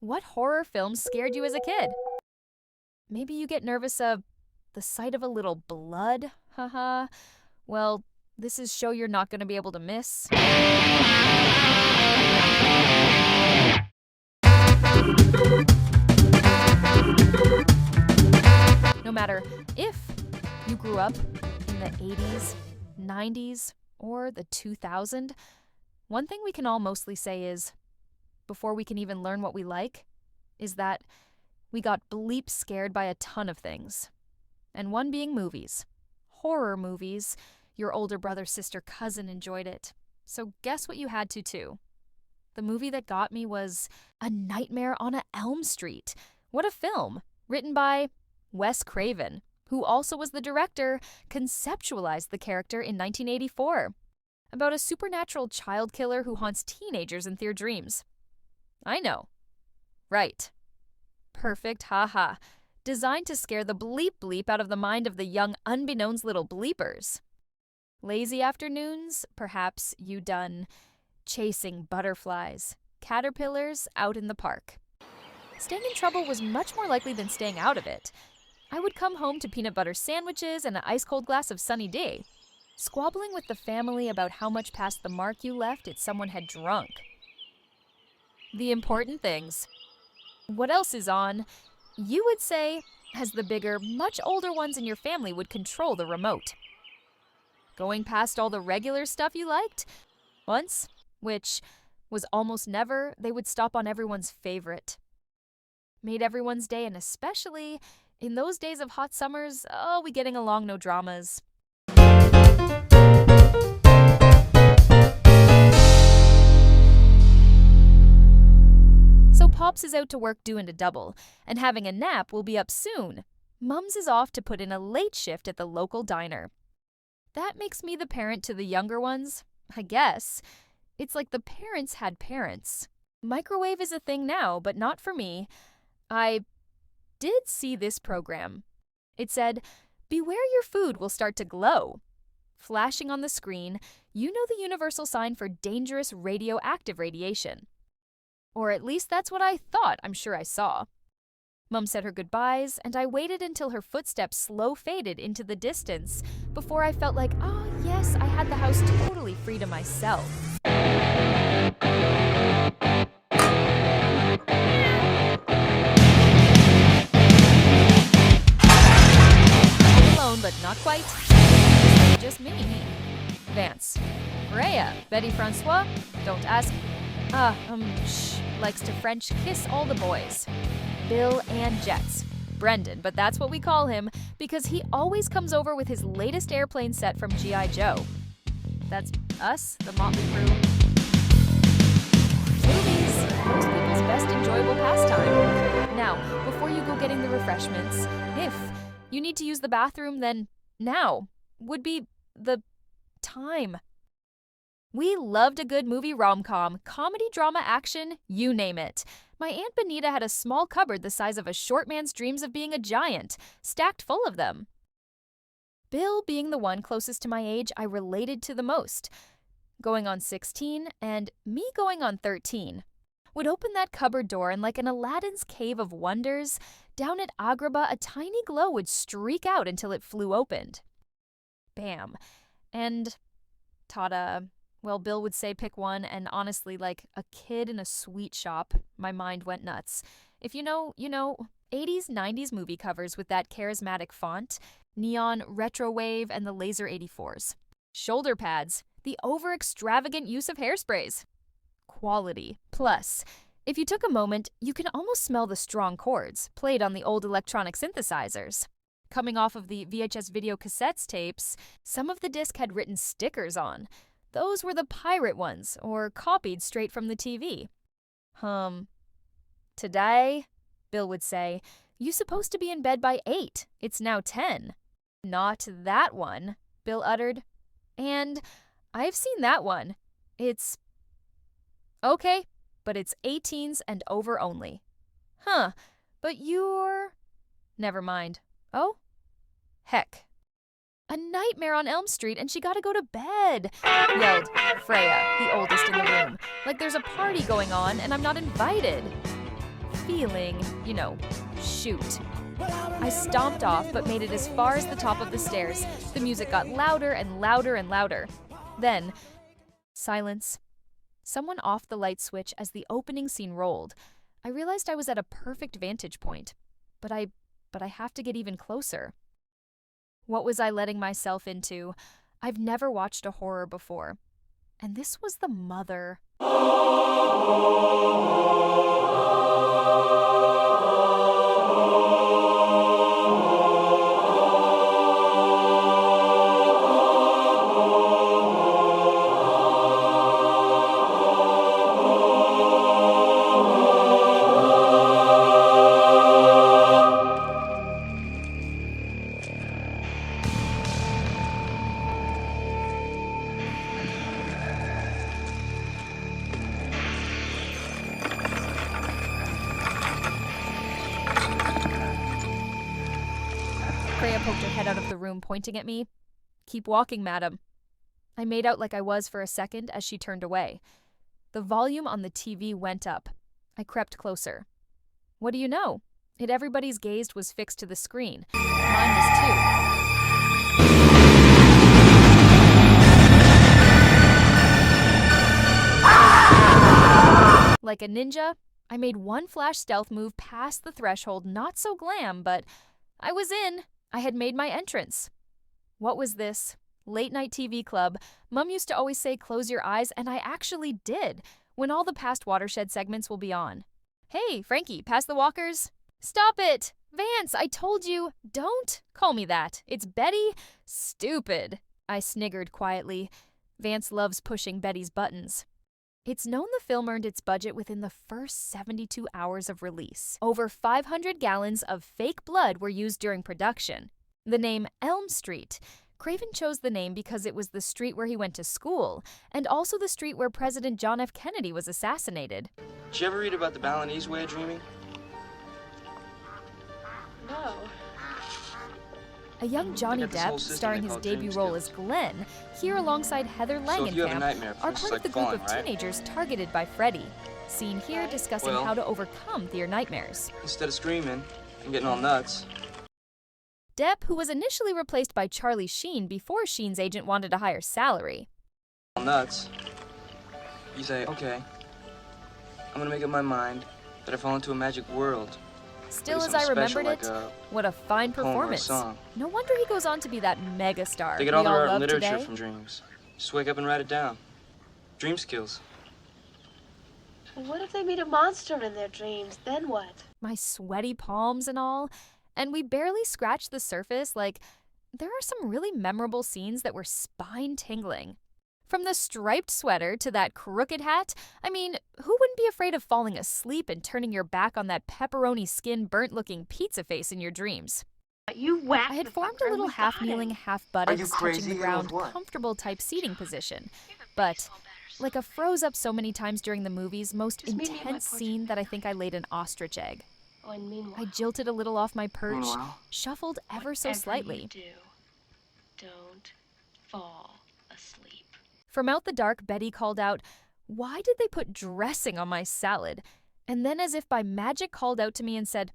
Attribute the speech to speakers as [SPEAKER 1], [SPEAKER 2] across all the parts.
[SPEAKER 1] What horror films scared you as a kid? Maybe you get nervous of the sight of a little blood? Haha. Well, this is show you're not going to be able to miss. No matter if you grew up in the 80s, 90s, or the 2000s, one thing we can all mostly say is, before we can even learn what we like, is that we got bleep scared by a ton of things. And one being movies. Horror movies. Your older brother, sister, cousin enjoyed it. So guess what you had to too? The movie that got me was A Nightmare on Elm Street. What a film! Written by Wes Craven, who also was the director, conceptualized the character in 1984. About a supernatural child killer who haunts teenagers in their dreams. I know. Right. Perfect, haha. Designed to scare the bleep out of the mind of the young unbeknownst little bleepers. Lazy afternoons, perhaps you done chasing butterflies, caterpillars out in the park. Staying in trouble was much more likely than staying out of it. I would come home to peanut butter sandwiches and an ice-cold glass of Sunny D, squabbling with the family about how much past the mark you left it someone had drunk. The important things. What else is on, you would say, as the bigger, much older ones in your family would control the remote. Going past all the regular stuff you liked? Once, which was almost never, they would stop on everyone's favorite. Made everyone's day, and especially in those days of hot summers, we getting along, no dramas. So Pops is out to work doing a double, and having a nap will be up soon. Mums is off to put in a late shift at the local diner. That makes me the parent to the younger ones, I guess. It's like the parents had parents. Microwave is a thing now, but not for me. I did see this program. It said, "Beware your food will start to glow." Flashing on the screen, you know the universal sign for dangerous radioactive radiation. Or at least that's what I thought I'm sure I saw. Mum said her goodbyes, and I waited until her footsteps slow faded into the distance before I felt like, yes, I had the house totally free to myself. Alone, but not quite. Just me. Vance. Freya. Betty Francois. Don't ask. Likes to French kiss all the boys. Bill and Jets. Brendan, but that's what we call him because he always comes over with his latest airplane set from G.I. Joe. That's us, the Motley Crew. Movies, most people's best enjoyable pastime. Now, before you go getting the refreshments, if you need to use the bathroom, then now would be the time. We loved a good movie rom-com, comedy, drama, action, you name it. My Aunt Benita had a small cupboard the size of a short man's dreams of being a giant, stacked full of them. Bill being the one closest to my age I related to the most, going on 16 and me going on 13, would open that cupboard door and like an Aladdin's cave of wonders, down at Agrabah a tiny glow would streak out until it flew opened. Bam. And ta-da. Well, Bill would say pick one, and honestly, like a kid in a sweet shop, my mind went nuts. If you know, 80s, 90s movie covers with that charismatic font, neon, retro wave, and the laser 84s. Shoulder pads, the over-extravagant use of hairsprays. Quality. Plus, if you took a moment, you can almost smell the strong chords played on the old electronic synthesizers. Coming off of the VHS video cassettes tapes, some of the disc had written stickers on. Those were the pirate ones, or copied straight from the TV. Today, Bill would say, "You supposed to be in bed by 8. It's now 10. Not that one, Bill uttered. And I've seen that one. It's okay, but it's 18s and over only. But you're... Never mind. Oh? Heck. A Nightmare on Elm Street and she gotta go to bed, yelled Freya, the oldest in the room, like there's a party going on and I'm not invited. feeling, shoot. I stomped off, but made it as far as the top of the stairs. The music got louder and louder and louder. Then, silence. Someone offed the light switch as the opening scene rolled. I realized I was at a perfect vantage point, but I have to get even closer. What was I letting myself into? I've never watched a horror before, and this was the mother. Freya poked her head out of the room, pointing at me. "Keep walking, madam." I made out like I was for a second as she turned away. The volume on the TV went up. I crept closer. What do you know? Everybody's gaze was fixed to the screen. Mine was too. Like a ninja, I made one flash stealth move past the threshold, not so glam, but I was in. I had made my entrance. What was this? Late night TV club. Mum used to always say close your eyes, and I actually did, when all the past Watershed segments will be on. "Hey, Frankie, pass the walkers." "Stop it! Vance, I told you, don't call me that. It's Betty. Stupid." I sniggered quietly. Vance loves pushing Betty's buttons. It's known the film earned its budget within the first 72 hours of release. Over 500 gallons of fake blood were used during production. The name Elm Street. Craven chose the name because it was the street where he went to school, and also the street where President John F. Kennedy was assassinated.
[SPEAKER 2] Did you ever read about the Balinese way of dreaming?
[SPEAKER 3] No.
[SPEAKER 1] A young Johnny Depp, starring his debut role as Glenn, here alongside Heather Langenkamp, are part of the group of teenagers targeted by Freddy. Seen here discussing how to overcome their nightmares.
[SPEAKER 2] Instead of screaming and getting all nuts.
[SPEAKER 1] Depp, who was initially replaced by Charlie Sheen before Sheen's agent wanted a higher salary.
[SPEAKER 2] All nuts. You say, okay, I'm gonna make up my mind that I fall into a magic world.
[SPEAKER 1] Still, as I remembered it, what a fine performance. No wonder he goes on to be that megastar
[SPEAKER 2] they get all their art and literature from dreams. Just wake up and write it down. Dream skills.
[SPEAKER 3] What if they meet a monster in their dreams? Then what?
[SPEAKER 1] My sweaty palms and all. And we barely scratched the surface. Like, there are some really memorable scenes that were spine-tingling. From the striped sweater to that crooked hat, I mean, who wouldn't be afraid of falling asleep and turning your back on that pepperoni skin burnt-looking pizza face in your dreams? I had formed a little half-kneeling, half-buttocks, touching the ground, comfortable type seating position. But, like a froze up so many times during the movie's most intense scene that I think I laid an ostrich egg. I jilted a little off my perch, shuffled ever so slightly.
[SPEAKER 3] Don't fall asleep.
[SPEAKER 1] From out the dark, Betty called out, "Why did they put dressing on my salad?" And then, as if by magic, called out to me and said,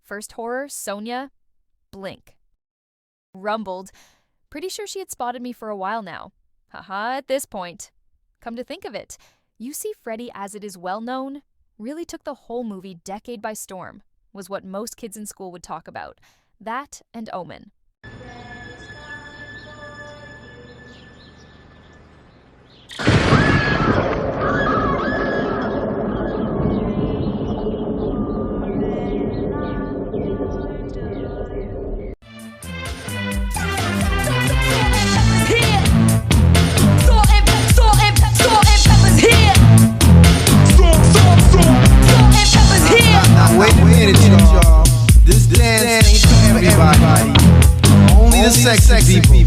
[SPEAKER 1] "First horror, Sonia, blink." Rumbled. Pretty sure she had spotted me for a while now. Haha, at this point. Come to think of it, You See Freddy as it is well known really took the whole movie decade by storm, was what most kids in school would talk about. That and Omen.
[SPEAKER 4] Wait a minute, y'all. This dance ain't for everybody. Only the sexy people.